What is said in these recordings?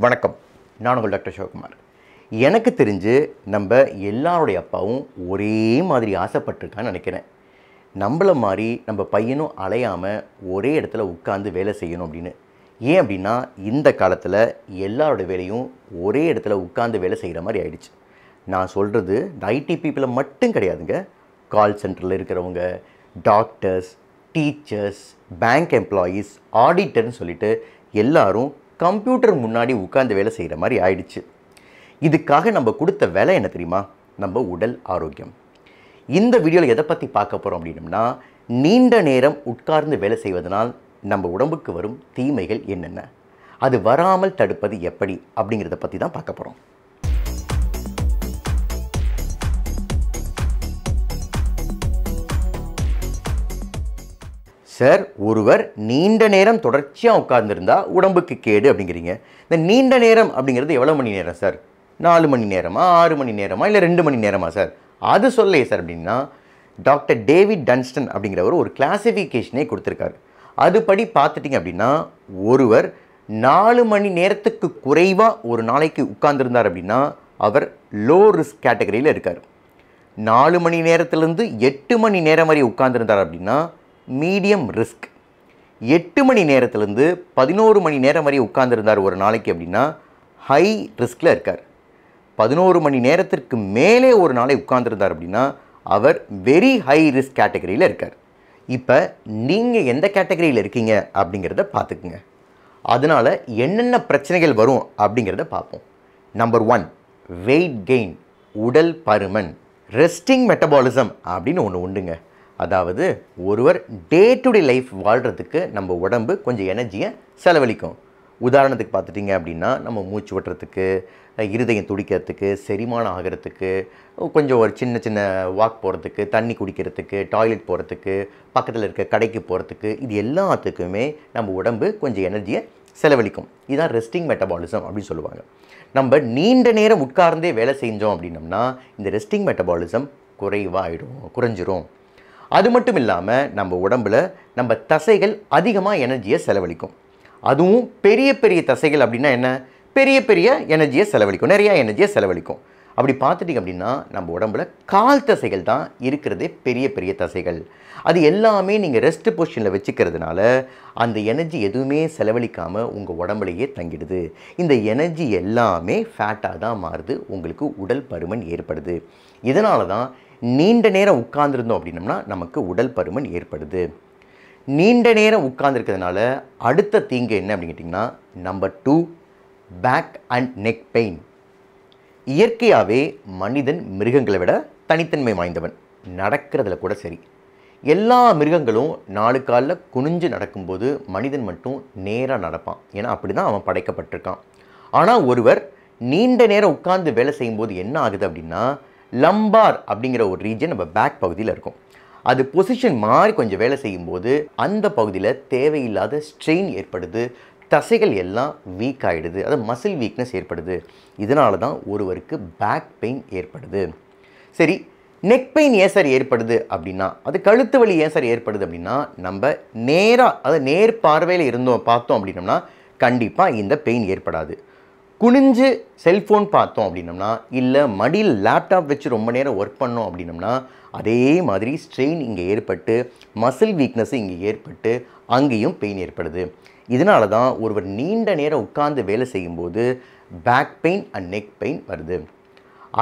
வணக்கம். நான் உங்கள் டாக்டர் சிவகுமார். எனக்கு தெரிஞ்சு நம்ம எல்லாருடைய அப்பாவும் ஒரே மாதிரி ஆசைப்பட்டிருக்கான்னு நினைக்கிறேன். நம்மள மாதிரி நம்ம பையனும் அலையாமல் ஒரே இடத்துல உட்காந்து வேலை செய்யணும் அப்படின்னு. ஏன் அப்படின்னா இந்த காலத்தில் எல்லாரோட வேலையும் ஒரே இடத்துல உட்காந்து வேலை செய்கிற மாதிரி ஆயிடுச்சு. நான் சொல்கிறது ஐடி பீப்புளை மட்டும் கிடையாதுங்க. கால் சென்டரில் இருக்கிறவங்க, டாக்டர்ஸ், டீச்சர்ஸ், பேங்க் எம்ப்ளாயீஸ், ஆடிட்டர்னு சொல்லிட்டு எல்லாரும் கம்ப்யூட்டர் முன்னாடி உட்கார்ந்து வேலை செய்கிற மாதிரி ஆயிடுச்சு. இதுக்காக நம்ம கொடுத்த வேலை என்ன தெரியுமா? நம்ம உடல் ஆரோக்கியம். இந்த வீடியோவில் எதை பற்றி பார்க்க போகிறோம் அப்படின்னம்னா, நீண்ட நேரம் உட்கார்ந்து வேலை செய்வதனால் நம்ம உடம்புக்கு வரும் தீமைகள் என்னென்ன, அது வராமல் தடுப்பது எப்படி அப்படிங்கிறத பற்றி தான் பார்க்க போகிறோம். சார், ஒருவர் நீண்ட நேரம் தொடர்ச்சியாக உட்கார்ந்துருந்தா உடம்புக்கு கேடு அப்படிங்கிறீங்க. இந்த நீண்ட நேரம் அப்படிங்கிறது எவ்வளோ மணி நேரம் சார்? 4 மணி நேரமா, 6 மணி நேரமா, இல்லை 2 மணி நேரமா சார்? அது சொல்லையே சார் அப்படின்னா, டாக்டர் டேவிட் டன்ஸ்டன் அப்படிங்கிறவர் ஒரு கிளாசிஃபிகேஷனே கொடுத்துருக்காரு. அதுபடி பார்த்துட்டிங்க அப்படின்னா, ஒருவர் 4 மணி நேரத்துக்கு குறைவாக ஒரு நாளைக்கு உட்கார்ந்துருந்தார் அப்படின்னா அவர் லோ ரிஸ்க் கேட்டகரியில் இருக்கார். 4 மணி நேரத்துலேருந்து 8 மணி நேரம் வரை உட்கார்ந்துருந்தார் அப்படின்னா மீடியம் ரிஸ்க். 8 மணி நேரத்துலேருந்து 11 மணி நேரம் வரை உட்கார்ந்துருந்தார் ஒரு நாளைக்கு அப்படின்னா ஹை ரிஸ்கில் இருக்கார். 11 மணி நேரத்திற்கு மேலே ஒரு நாளை உட்கார்ந்துருந்தார் அப்படின்னா அவர் வெரி ஹை ரிஸ்க் கேட்டகரியில் இருக்கார். இப்போ நீங்கள் எந்த கேட்டகரியில் இருக்கீங்க அப்படிங்கிறத பார்த்துக்குங்க. அதனால் என்னென்ன பிரச்சனைகள் வரும் அப்படிங்கிறத பார்ப்போம். நம்பர் 1, வெயிட் கெயின், உடல் பருமன். ரெஸ்டிங் மெட்டபாலிசம் அப்படின்னு ஒன்று உண்டுங்க. அதாவது ஒருவர் டே டு டே லைஃப் வாழ்கிறதுக்கு நம்ம உடம்பு கொஞ்சம் எனர்ஜியை செலவழிக்கும். உதாரணத்துக்கு பார்த்துட்டிங்க அப்படின்னா, நம்ம மூச்சு விட்டுறதுக்கு, இருதயம் துடிக்கிறதுக்கு, செரிமானம் ஆகிறதுக்கு, கொஞ்சம் ஒரு சின்ன சின்ன வாக் போகிறதுக்கு, தண்ணி குடிக்கிறதுக்கு, டாய்லெட் போகிறதுக்கு, பக்கத்தில் இருக்க கடைக்கு போகிறதுக்கு, இது எல்லாத்துக்குமே நம்ம உடம்பு கொஞ்சம் எனர்ஜியை செலவழிக்கும். இதுதான் ரெஸ்டிங் மெட்டபாலிசம் அப்படின்னு சொல்லுவாங்க. நம்ம நீண்ட நேரம் உட்கார்ந்தே வேலை செஞ்சோம் அப்படின்னம்னா இந்த ரெஸ்டிங் மெட்டபாலிசம் குறைஞ்சிரும். அது மட்டும் இல்லாமல் நம்ம உடம்பில் நம்ம தசைகள் அதிகமாக எனர்ஜியை செலவழிக்கும். அதுவும் பெரிய பெரிய தசைகள் அப்படின்னா என்ன? பெரிய பெரிய எனர்ஜியை செலவழிக்கும், நிறையா எனர்ஜியை செலவழிக்கும். அப்படி பார்த்துட்டிங்க அப்படின்னா நம்ம உடம்பில் கால் தசைகள் தான் இருக்கிறதே பெரிய பெரிய தசைகள். அது எல்லாமே நீங்கள் ரெஸ்ட் பொசிஷனில் வச்சுக்கிறதுனால அந்த எனர்ஜி எதுவுமே செலவழிக்காமல் உங்கள் உடம்புலையே தங்கிடுது. இந்த எனர்ஜி எல்லாமே ஃபேட்டாக தான் மாறுது, உங்களுக்கு உடல் பருமன் ஏற்படுது. இதனால தான் நீண்ட நேரம் உட்கார்ந்துருந்தோம் அப்படின்னம்னா நமக்கு உடல் பருமன் ஏற்படுது. நீண்ட நேரம் உட்கார்ந்துருக்கிறதுனால அடுத்த தீங்கு என்ன அப்படின்னு கேட்டிங்கன்னா, number 2, back and neck pain. இயற்கையாகவே மனிதன் மிருகங்களை விட தனித்தன்மை வாய்ந்தவன். நடக்கிறதுல கூட சரி. எல்லா மிருகங்களும் 4 காலில் குனிஞ்சு நடக்கும்போது மனிதன் மட்டும் நேராக நடப்பான். ஏன்னா அப்படி தான் அவன் படைக்கப்பட்டிருக்கான். ஆனால் ஒருவர் நீண்ட நேரம் உட்கார்ந்து வேலை செய்யும்போது என்ன ஆகுது அப்படின்னா, லம்பார் அப்படிங்கிற ஒரு ரீஜன் நம்ம பேக் பகுதியில் இருக்கும். அது பொசிஷன் மாறி கொஞ்சம் வேலை செய்யும்போது அந்த பகுதியில் தேவையில்லாத ஸ்ட்ரெயின் ஏற்படுது, தசைகள் எல்லாம் வீக் ஆகிடுது, அது மசில் வீக்னஸ் ஏற்படுது. இதனால தான் ஒருவருக்கு பேக் பெயின் ஏற்படுது. சரி, நெக் பெயின் ஏன் சார் ஏற்படுது அப்படின்னா, அது கழுத்து வலி ஏன் சார் ஏற்படுது அப்படின்னா, நம்ம நேராக அது நேர் பார்வையில் பார்த்தோம் அப்படின்னம்னா கண்டிப்பாக இந்த பெயின் ஏற்படாது. குனிஞ்சு செல்ஃபோன் பார்த்தோம் அப்படின்னம்னா, இல்லை மடியில் லேப்டாப் வச்சு ரொம்ப நேரம் ஒர்க் பண்ணோம் அப்படின்னம்னா அதே மாதிரி ஸ்ட்ரெயின் இங்கே ஏற்பட்டு மசில் வீக்னஸ் இங்கே ஏற்பட்டு அங்கேயும் பெயின் ஏற்படுது. இதனால தான் ஒருவர் நீண்ட நேரம் உட்கார்ந்து வேலை செய்யும்போது back pain and neck pain வருது.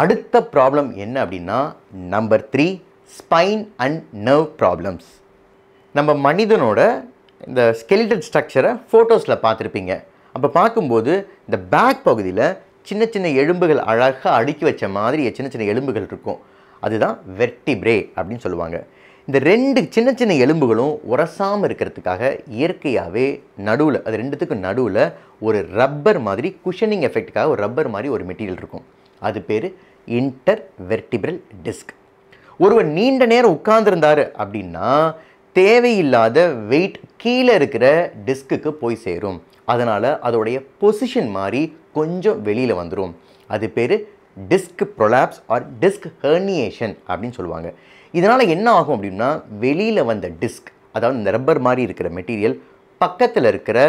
அடுத்த ப்ராப்ளம் என்ன அப்படின்னா, number 3, spine and nerve problems. நம்ம மனிதனோட இந்த ஸ்கெலிட்டல் ஸ்ட்ரக்சரை ஃபோட்டோஸில் பார்த்துருப்பீங்க. அப்போ பார்க்கும்போது இந்த பேக் பகுதியில் சின்ன சின்ன எலும்புகள் அழகாக அடுக்கி வச்ச மாதிரி சின்ன சின்ன எலும்புகள் இருக்கும். அதுதான் வெர்டிப்ரே அப்படின்னு சொல்லுவாங்க. இந்த 2 சின்ன சின்ன எலும்புகளும் உரசாமல் இருக்கிறதுக்காக இயற்கையாகவே நடுவில், அது 2த்துக்கும் நடுவில் ஒரு ரப்பர் மாதிரி குஷனிங் எஃபெக்ட்டுக்காக ஒரு ரப்பர் மாதிரி ஒரு மெட்டீரியல் இருக்கும். அது பேர் இன்டர் வெர்டிப்ரல் டிஸ்க். ஒருவர் நீண்ட நேரம் உட்கார்ந்துருந்தார் அப்படின்னா தேவையில்லாத வெயிட் கீழே இருக்கிற டிஸ்க்குக்கு போய் சேரும். அதனால் அதோடைய பொசிஷன் மாதிரி கொஞ்சம் வெளியில் வந்துடும். அது பேர் disc prolapse or disc herniation அப்படின்னு சொல்லுவாங்க. இதனால் என்ன ஆகும் அப்படின்னா, வெளியில் வந்த டிஸ்க், அதாவது இந்த ரப்பர் மாதிரி இருக்கிற மெட்டீரியல் பக்கத்தில் இருக்கிற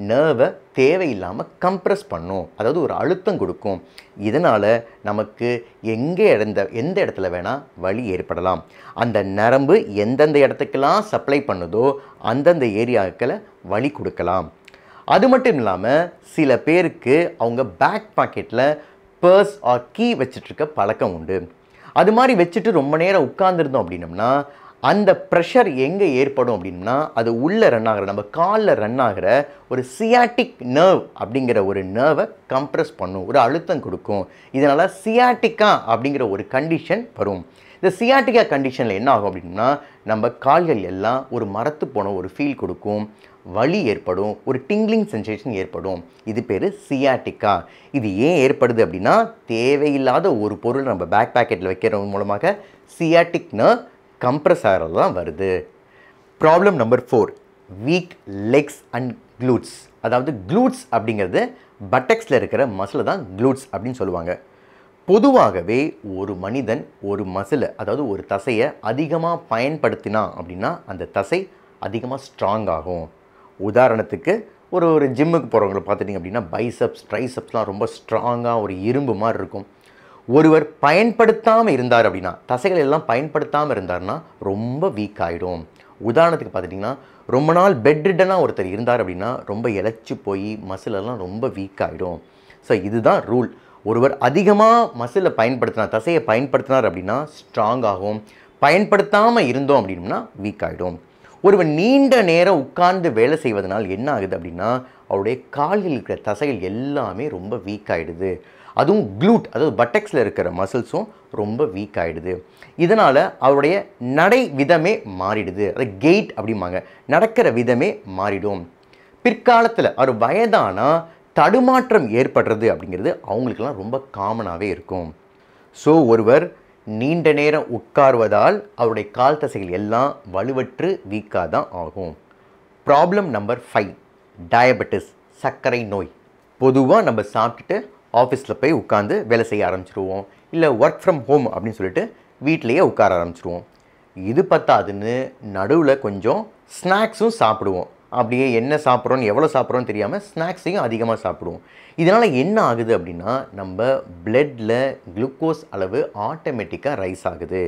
நர்வை தேவையில்லாமல் கம்ப்ரெஸ் பண்ணும், அதாவது ஒரு அழுத்தம் கொடுக்கும். இதனால் நமக்கு எந்த இடத்துல வேணால் வலி ஏற்படலாம். அந்த நரம்பு எந்தெந்த இடத்துக்கெல்லாம் சப்ளை பண்ணுதோ அந்தந்த ஏரியாக்களை வலி கொடுக்கலாம். அது மட்டும் இல்லாமல் சில பேருக்கு அவங்க பேக் பாக்கெட்டில் பர்ஸ் ஆர் கீ வச்சிட்ருக்க பழக்கம் உண்டு. அது மாதிரி வச்சுட்டு ரொம்ப நேரம் உட்கார்ந்துருந்தோம் அப்படின்னம்னா அந்த ப்ரெஷர் எங்கே ஏற்படும் அப்படின்னா அது உள்ளே ரன் ஆகிற நம்ம காலில் ரன் ஆகிற ஒரு சியாட்டிக் நர்வ் அப்படிங்கிற ஒரு நர்வை கம்ப்ரெஸ் பண்ணும், ஒரு அழுத்தம் கொடுக்கும். இதனால் சியாட்டிக்கா அப்படிங்கிற ஒரு கண்டிஷன் வரும். இந்த சியாட்டிக்கா கண்டிஷனில் என்ன ஆகும் அப்படின்னா நம்ம கால்கள் எல்லாம் ஒரு மரத்து போன ஒரு ஃபீல் கொடுக்கும், வலி ஏற்படும், ஒரு டிங்லிங் சென்சேஷன் ஏற்படும். இது பேர் சியாட்டிக்கா. இது ஏன் ஏற்படுது அப்படின்னா தேவையில்லாத ஒரு பொருள் நம்ம பேக் பாக்கெட்டில் வைக்கிறது மூலமாக சியாட்டிக் நர்வ் கம்ப்ரெஸ் ஆகிறது தான் வருது. Problem number 4, week Lex and glutes. அதாவது க்ளூட்ஸ் அப்படிங்கிறது பட்டெக்ஸில் இருக்கிற மசில் தான் க்ளூட்ஸ் அப்படின்னு சொல்லுவாங்க. பொதுவாகவே ஒரு மனிதன் ஒரு மசிலை, அதாவது ஒரு தசையை அதிகமாக பயன்படுத்தினா அப்படின்னா அந்த தசை அதிகமாக ஸ்ட்ராங் ஆகும். உதாரணத்துக்கு ஒரு ஜிம்முக்கு போகிறவங்களை பார்த்துட்டிங்க அப்படின்னா பைசப்ஸ் ட்ரைசப்ஸ்லாம் ரொம்ப ஸ்ட்ராங்காக ஒரு இரும்பு மாதிரி இருக்கும். ஒருவர் பயன்படுத்தாமல் இருந்தார் அப்படின்னா, தசைகள் எல்லாம் பயன்படுத்தாமல் இருந்தார்னா ரொம்ப வீக் ஆகிடும். உதாரணத்துக்கு பார்த்துட்டிங்கன்னா ரொம்ப நாள் பெட் ரிட்டனாக ஒருத்தர் இருந்தார் அப்படின்னா ரொம்ப இழைச்சி போய் மசிலெல்லாம் ரொம்ப வீக் ஆகிடும். ஸோ இதுதான் ரூல். ஒருவர் அதிகமாக மசிலை பயன்படுத்தினார், தசையை பயன்படுத்தினார் அப்படின்னா ஸ்ட்ராங் ஆகும். பயன்படுத்தாமல் இருந்தோம் அப்படின்னா வீக் ஆகிடும். ஒருவர் நீண்ட நேரம் உட்கார்ந்து வேலை செய்வதனால் என்ன ஆகுது அப்படின்னா அவருடைய கால்களில் இருக்கிற தசைகள் எல்லாமே ரொம்ப வீக் ஆகிடுது. அதுவும் க்ளூட், அதாவது பட்டெக்ஸில் இருக்கிற மசில்ஸும் ரொம்ப வீக் ஆகிடுது. இதனால் அவருடைய நடை விதமே மாறிடுது. அது கெயிட் அப்படிம்பாங்க, நடக்கிற விதமே மாறிடும். பிற்காலத்தில் அவர் வயதானால் தடுமாற்றம் ஏற்படுறது அப்படிங்கிறது அவங்களுக்கெல்லாம் ரொம்ப காமனாகவே இருக்கும். ஸோ ஒருவர் நீண்ட நேரம் உட்காருவதால் அவருடைய கால் தசைகள் எல்லாம் வலுவற்று வீக்காக தான் ஆகும். ப்ராப்ளம் நம்பர் 5, டயபெட்டிஸ், சர்க்கரை நோய். பொதுவாக நம்ம சாப்பிட்டுட்டு ஆஃபீஸில் போய் உட்காந்து வேலை செய்ய ஆரம்பிச்சிடுவோம், இல்லை ஒர்க் ஃப்ரம் ஹோம் அப்படின்னு சொல்லிட்டு வீட்டிலையே உட்கார ஆரம்பிச்சிடுவோம். இது பத்தாதுன்னு நடுவில் கொஞ்சம் ஸ்நாக்ஸும் சாப்பிடுவோம். அப்படியே என்ன சாப்பிட்றோன்னு எவ்வளோ சாப்பிட்றோன்னு தெரியாமல் ஸ்நாக்ஸையும் அதிகமாக சாப்பிடுவோம். இதனால் என்ன ஆகுது அப்படின்னா நம்ம பிளட்டில் குளுக்கோஸ் அளவு ஆட்டோமேட்டிக்காக ரைஸ் ஆகுது.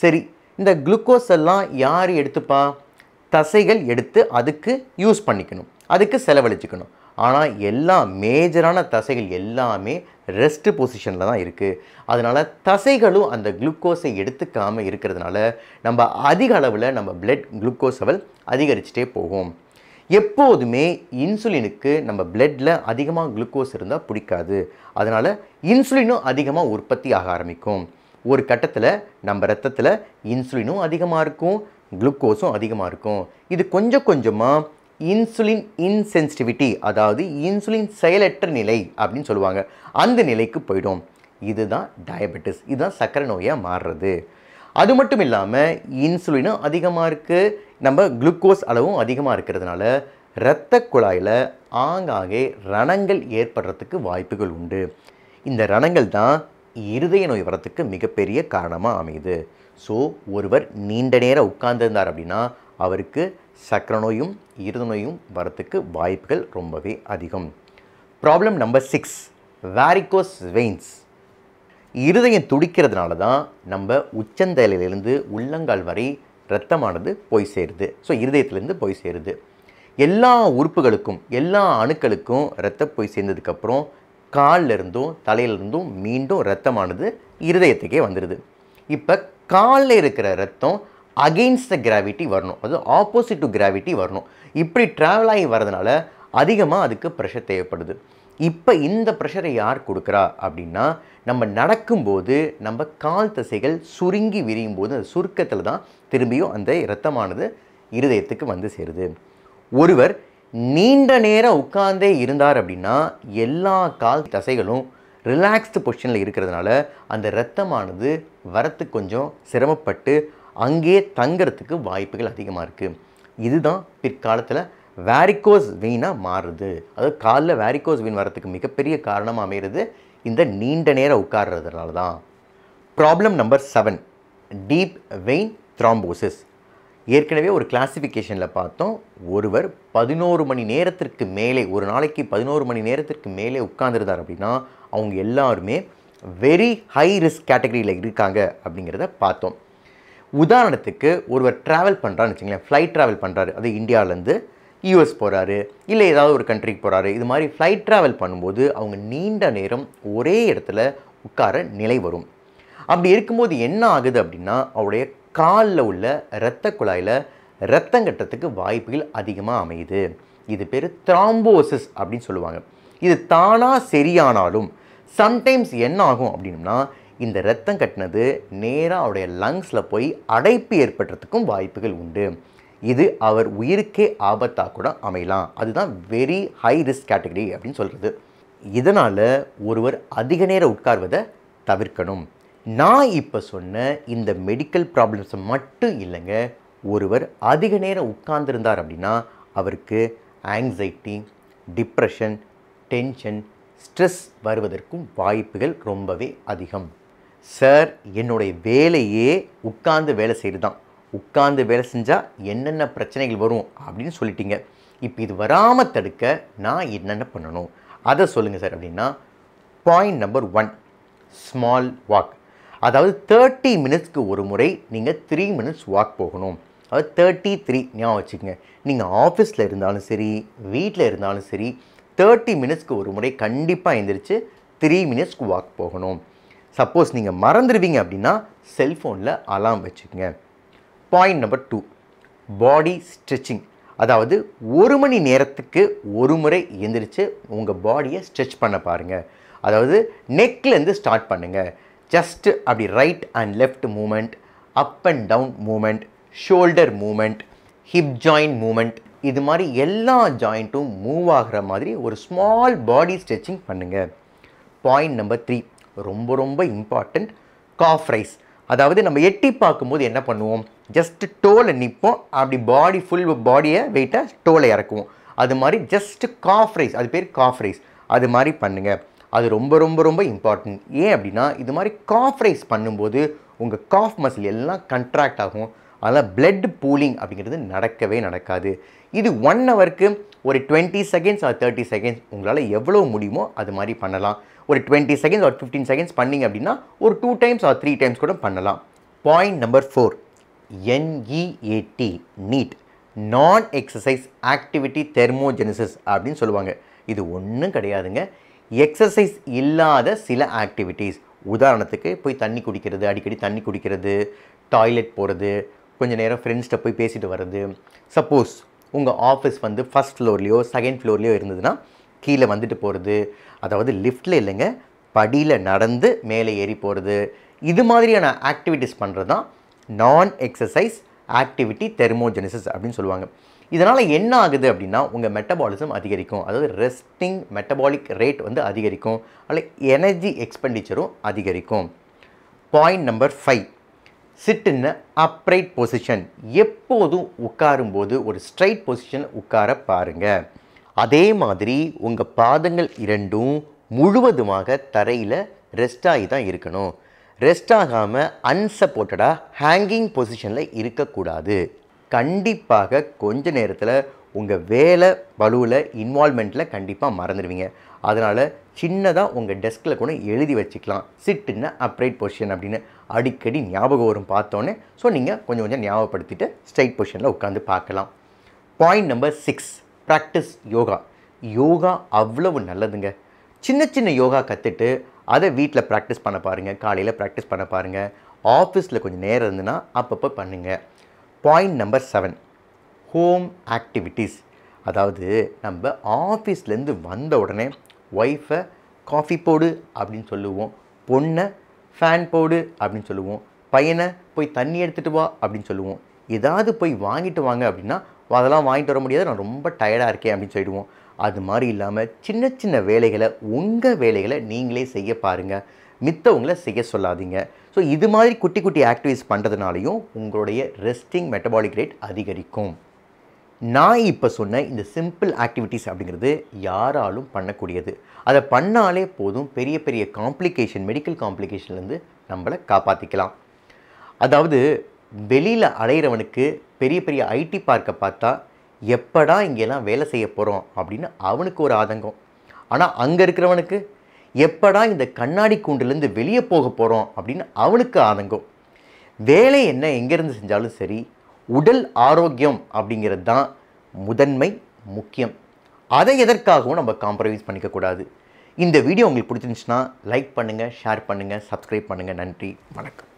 சரி, இந்த குளுக்கோஸ் எல்லாம் யார் எடுத்துப்பா? தசைகள் எடுத்து அதுக்கு யூஸ் பண்ணிக்கணும், அதுக்கு செலவழிச்சுக்கணும். ஆனால் எல்லா மேஜரான தசைகள் எல்லாமே ரெஸ்ட் பொசிஷனில் தான் இருக்குது. அதனால் தசைகளும் அந்த குளுக்கோஸை எடுத்துக்காமல் இருக்கிறதுனால நம்ம அதிக அளவில் நம்ம பிளட் குளுக்கோஸ் லெவல் அதிகரிச்சுட்டே போகும். எப்போதுமே இன்சுலினுக்கு நம்ம பிளட்டில் அதிகமாக குளுக்கோஸ் இருந்தால் பிடிக்காது. அதனால் இன்சுலினும் அதிகமாக உற்பத்தி ஆக ஆரம்பிக்கும். ஒரு கட்டத்தில் நம்ம ரத்தத்தில் இன்சுலினும் அதிகமாக இருக்கும், குளுக்கோஸும் அதிகமாக இருக்கும். இது கொஞ்சம் கொஞ்சமாக இன்சுலின் இன்சென்சிட்டிவிட்டி, அதாவது இன்சுலின் செயலற்ற நிலை அப்படின்னு சொல்லுவாங்க, அந்த நிலைக்கு போயிடும். இதுதான் டயபெட்டிஸ், இதுதான் சர்க்கரை நோயாக மாறுறது. அது மட்டும் இல்லாமல் இன்சுலினும் அதிகமாக இருக்குது, நம்ம குளுக்கோஸ் அளவும் அதிகமாக இருக்கிறதுனால இரத்த குழாயில் ஆங்காங்கே ரணங்கள் ஏற்படுறதுக்கு வாய்ப்புகள் உண்டு. இந்த ரணங்கள் தான் இருதய நோய் வரத்துக்கு மிகப்பெரிய காரணமாக அமையுது. ஸோ ஒருவர் நீண்ட நேரம் உட்கார்ந்துருந்தார் அப்படின்னா அவருக்கு சர்க்கரை நோயும் இருதய நோயும் வரத்துக்கு வாய்ப்புகள் ரொம்பவே அதிகம். Problem number 6, varicose veins. இருதயம் துடிக்கிறதுனால தான் நம்ம உச்சந்தலையிலிருந்து உள்ளங்கால் வரை இரத்தமானது போய் சேருது. ஸோ இருதயத்திலேருந்து போய் சேருது. எல்லா உறுப்புகளுக்கும் எல்லா அணுக்களுக்கும் இரத்தம் போய் சேர்ந்ததுக்கப்புறம் காலில் இருந்தும் தலையிலிருந்தும் மீண்டும் இரத்தமானது இருதயத்துக்கே வந்துடுது. இப்போ காலில் இருக்கிற இரத்தம் அகெயின்ஸ்ட் த கிராவிட்டி வரணும், அது ஆப்போசிட் டு கிராவிட்டி வரணும். இப்படி ட்ராவல் ஆகி வரதுனால அதிகமாக அதுக்கு ப்ரெஷர் தேவைப்படுது. இப்போ இந்த ப்ரெஷரை யார் கொடுக்குறா அப்படின்னா நம்ம நடக்கும்போது நம்ம கால் தசைகள் சுருங்கி விரியும் போது அந்த சுருக்கத்தில் தான் திரும்பியும் அந்த இரத்தமானது இருதயத்துக்கு வந்து சேருது. ஒருவர் நீண்ட நேரம் உட்கார்ந்தே இருந்தார் அப்படின்னா எல்லா கால் தசைகளும் ரிலாக்ஸ்டு பொசிஷனில் இருக்கிறதுனால அந்த இரத்தமானது வரத்துக்கு கொஞ்சம் சிரமப்பட்டு அங்கேயே தங்கிறதுக்கு வாய்ப்புகள் அதிகமாக இருக்குது. இதுதான் பிற்காலத்தில் வாரிகோஸ் வெயினாக மாறுது. அதாவது காலில் வாரிகோஸ் வெயின் வரத்துக்கு மிகப்பெரிய காரணமாக அமைகிறது இந்த நீண்ட நேரம் உட்கார்றதுனால தான். Problem number 7, deep vein thrombosis. ஏற்கனவே ஒரு கிளாசிஃபிகேஷனில் பார்த்தோம், ஒருவர் 11 மணி நேரத்திற்கு மேலே, ஒரு நாளைக்கு 11 மணி நேரத்திற்கு மேலே உட்கார்ந்துருந்தார் அப்படின்னா அவங்க எல்லாருமே வெரி ஹை ரிஸ்க் கேட்டகரியில் இருக்காங்க அப்படிங்கிறத பார்த்தோம். உதாரணத்துக்கு ஒருவர் ட்ராவல் பண்ணுறான்னு வச்சுங்களேன், ஃப்ளைட் ட்ராவல் பண்ணுறாரு, அது இந்தியாவிலேருந்து யூஎஸ் போகிறாரு, இல்லை ஏதாவது ஒரு கண்ட்ரிக்கு போகிறாரு. இது மாதிரி ஃப்ளைட் ட்ராவல் பண்ணும்போது அவங்க நீண்ட நேரம் ஒரே இடத்துல உட்கார நிலை வரும். அப்படி இருக்கும்போது என்ன ஆகுது அப்படின்னா அவருடைய காலில் உள்ள இரத்த குழாயில் இரத்தம் கட்டுறதுக்கு வாய்ப்புகள் அதிகமாக அமையுது. இது பேர் த்ராம்போசிஸ் அப்படின்னு சொல்லுவாங்க. இது தானாக சரியானாலும் சம்டைம்ஸ் என்ன ஆகும் அப்படின்னா இந்த இரத்தம் கட்டினது நேராக அவருடைய லங்ஸில் போய் அடைப்பு ஏற்படுறதுக்கும் வாய்ப்புகள் உண்டு. இது அவர் உயிருக்கே ஆபத்தாக கூட அமையலாம். அதுதான் வெரி ஹை ரிஸ்க் கேட்டகரி அப்படின்னு சொல்கிறது. இதனால் ஒருவர் அதிக நேரம் உட்கார்வதை தவிர்க்கணும். நான் இப்போ சொன்ன இந்த மெடிக்கல் ப்ராப்ளம்ஸை மட்டும் இல்லைங்க, ஒருவர் அதிக நேரம் உட்கார்ந்துருந்தார் அப்படின்னா அவருக்கு ஆங்ஸைட்டி, டிப்ரெஷன், டென்ஷன், ஸ்ட்ரெஸ் வருவதற்கும் வாய்ப்புகள் ரொம்பவே அதிகம். சார், என்னுடைய வேலையே உட்கார்ந்து வேலை செய்கிறது தான், உட்கார்ந்து வேலை செஞ்சால் என்னென்ன பிரச்சனைகள் வரும் அப்படின்னு சொல்லிட்டீங்க. இப்போ இது வராமல் தடுக்க நான் என்னென்ன பண்ணணும் அதை சொல்லுங்கள் சார் அப்படின்னா, பாயிண்ட் நம்பர் 1, ஸ்மால் வாக். அதாவது 30 மினிட்ஸ்க்கு ஒரு முறை நீங்கள் 3 மினிட்ஸ் வாக் போகணும். அதாவது 33 ஞாபகம் வச்சுக்கோங்க. நீங்கள் ஆஃபீஸில் இருந்தாலும் சரி, வீட்டில் இருந்தாலும் சரி, 30 மினிட்ஸ்க்கு ஒரு முறை கண்டிப்பாக எழுந்திரிச்சு 3 மினிட்ஸ்க்கு வாக் போகணும். சப்போஸ் நீங்கள் மறந்துடுவீங்க அப்படின்னா செல்ஃபோனில் அலாம் வச்சுக்கோங்க. பாயிண்ட் நம்பர் 2, பாடி ஸ்ட்ரெச்சிங். அதாவது 1 மணி நேரத்துக்கு ஒரு முறை எழுந்திரிச்சு உங்கள் பாடியை ஸ்ட்ரெச் பண்ண பாருங்கள். அதாவது நெக்லேருந்து ஸ்டார்ட் பண்ணுங்கள். ஜஸ்ட்டு அப்படி right and left movement, up and down movement, shoulder movement, hip joint movement, இது மாதிரி எல்லா ஜாயிண்ட்டும் மூவ் ஆகிற மாதிரி ஒரு ஸ்மால் பாடி ஸ்ட்ரெச்சிங் பண்ணுங்கள். பாயிண்ட் நம்பர் 3, ரொம்ப ரொம்ப இம்பார்ட்டண்ட், காஃப் ரைஸ். அதாவது நம்ம எட்டி பார்க்கும்போது என்ன பண்ணுவோம், ஜஸ்ட்டு டோவில் நிற்போம், அப்படி பாடி ஃபுல் பாடியை வெயிட்டாக டோவில் இறக்குவோம். அது மாதிரி ஜஸ்ட்டு காஃப் ரைஸ், அது பேர் காஃப் ரைஸ், அது மாதிரி பண்ணுங்கள். அது ரொம்ப ரொம்ப ரொம்ப இம்பார்ட்டன்ட். ஏன் அப்படின்னா இது மாதிரி காஃப் ரைஸ் பண்ணும்போது உங்கள் காஃப் மசில் எல்லாம் கண்ட்ராக்ட் ஆகும். அதனால் பிளட் பூலிங் அப்படிங்கிறது நடக்கவே நடக்காது. இது 1 ஹவருக்கு ஒரு 20 செகண்ட்ஸ் ஆர் 30 செகண்ட்ஸ் உங்களால் எவ்வளோ முடியுமோ அது மாதிரி பண்ணலாம். ஒரு 20 செகண்ட்ஸ் ஆர் 15 செகண்ட்ஸ் பண்ணிங்க அப்படின்னா ஒரு 2 டைம்ஸ் ஆர் 3 டைம்ஸ் கூட பண்ணலாம். பாயிண்ட் நம்பர் 4, NEAT, நீட், நான் எக்ஸசைஸ் ஆக்டிவிட்டி தெர்மோஜெனிசிஸ் அப்படின்னு சொல்லுவாங்க. இது ஒன்றும் கிடையாதுங்க, எக்ஸசைஸ் இல்லாத சில ஆக்டிவிட்டீஸ். உதாரணத்துக்கு போய் தண்ணி குடிக்கிறது, அடிக்கடி தண்ணி குடிக்கிறது, டாய்லெட் போகிறது, கொஞ்சம் நேரம் ஃப்ரெண்ட்ஸ்கிட்ட போய் பேசிட்டு வர்றது. சப்போஸ் உங்கள் ஆஃபீஸ் வந்து ஃபஸ்ட் ஃப்ளோர்லேயோ செகண்ட் ஃப்ளோர்லேயோ இருந்ததுன்னா கீழே வந்துட்டு போகிறது. அதாவது லிஃப்ட்டில் இல்லைங்க, படியில் நடந்து மேலே ஏறி போகிறது. இது மாதிரியான ஆக்டிவிட்டீஸ் பண்ணுறது தான் நான் எக்ஸசைஸ் ஆக்டிவிட்டி தெர்மோஜெனிசிஸ் அப்படின்னு சொல்லுவாங்க. இதனால் என்ன ஆகுது அப்படின்னா உங்கள் மெட்டபாலிசம் அதிகரிக்கும். அதாவது ரெஸ்டிங் மெட்டபாலிக் ரேட் வந்து அதிகரிக்கும். அதில் எனர்ஜி எக்ஸ்பெண்டிச்சரும் அதிகரிக்கும். Point number 5, sit in upright position. எப்போதும் உட்காரும்போது ஒரு ஸ்ட்ரைட் பொசிஷன் உட்கார பாருங்கள். அதே மாதிரி உங்கள் பாதங்கள் இரண்டும் முழுவதுமாக தரையில் ரெஸ்ட் ஆகி தான் இருக்கணும். ரெஸ்ட் ஆகாமல் அன்சப்போர்ட்டடாக ஹேங்கிங் பொசிஷனில் இருக்கக்கூடாது. கண்டிப்பாக கொஞ்ச நேரத்தில் உங்கள் வேலை பளுவில் இன்வால்மெண்ட்டில் கண்டிப்பாக மறந்துடுவீங்க. அதனால் சின்னதாக உங்கள் டெஸ்கில் கூட எழுதி வச்சுக்கலாம், சிட் இன் அப்ரைட் பொசிஷன் அப்படின்னு. அடிக்கடி ஞாபகம் வரும் பார்த்தோன்னே. ஸோ நீங்கள் கொஞ்சம் கொஞ்சம் ஞாபகப்படுத்திட்டு ஸ்ட்ரைட் பொசிஷனில் உட்காந்து பார்க்கலாம். Point number 6, practice yoga. Yoga அவ்வளவு நல்லதுங்க. சின்ன சின்ன யோகா கற்றுட்டு அதை வீட்டில் ப்ராக்டிஸ் பண்ண பாருங்கள். காலையில் ப்ராக்டிஸ் பண்ண பாருங்கள். ஆஃபீஸில் கொஞ்சம் நேரம் இருந்துன்னா அப்பப்போ பண்ணுங்கள். Point number 7, home activities. அதாவது நம்ம ஆஃபீஸ்லேருந்து வந்த உடனே ஒய்ஃபை காஃபி போடு அப்படின்னு சொல்லுவோம், பொண்ணை ஃபேன் போடு அப்படின்னு சொல்லுவோம், பையனை போய் தண்ணி எடுத்துகிட்டு வா அப்படின்னு சொல்லுவோம். ஏதாவது போய் வாங்கிட்டு வாங்க அப்படின்னா அதெல்லாம் வாங்கிட்டு வர முடியாது, நான் ரொம்ப டயர்டாக இருக்கேன் அப்படின்னு சொல்லிடுவோம். அது மாதிரி இல்லாமல் சின்ன சின்ன வேலைகளை, உங்கள் வேலைகளை நீங்களே செய்ய பாருங்கள், மித்தவங்களை செய்ய சொல்லாதீங்க. ஸோ இது மாதிரி குட்டி குட்டி ஆக்டிவிட்டிஸ் பண்ணுறதுனாலையும் உங்களுடைய ரெஸ்டிங் மெட்டபாலிக் ரேட் அதிகரிக்கும். நான் இப்போ சொன்ன இந்த சிம்பிள் ஆக்டிவிட்டீஸ் அப்படிங்கிறது யாராலும் பண்ணக்கூடியது. அதை பண்ணாலே போதும், பெரிய பெரிய காம்ப்ளிகேஷன், மெடிக்கல் காம்ப்ளிகேஷன்லேருந்து நம்மளை காப்பாற்றிக்கலாம். அதாவது வெளியில் அலையிறவனுக்கு பெரிய பெரிய ஐடி பார்க்கை பார்த்தா எப்படா இங்கெல்லாம் வேலை செய்ய போகிறோம் அப்படின்னு அவனுக்கு ஒரு ஆதங்கம். ஆனால் அங்கே இருக்கிறவனுக்கு எப்படா இந்த கண்ணாடி கூண்டுலேருந்து வெளியே போக போகிறோம் அப்படின்னு அவனுக்கு ஆதங்கம். வேலை என்ன எங்கேருந்து செஞ்சாலும் சரி, உடல் ஆரோக்கியம் அப்படிங்கிறது தான் முதன்மை முக்கியம். அதை எதற்காகவும் நம்ம காம்ப்ரமைஸ் பண்ணிக்கக்கூடாது. இந்த வீடியோ உங்களுக்கு பிடிச்சிருந்துச்சுன்னா லைக் பண்ணுங்கள், ஷேர் பண்ணுங்கள், சப்ஸ்கிரைப் பண்ணுங்கள். நன்றி, வணக்கம்.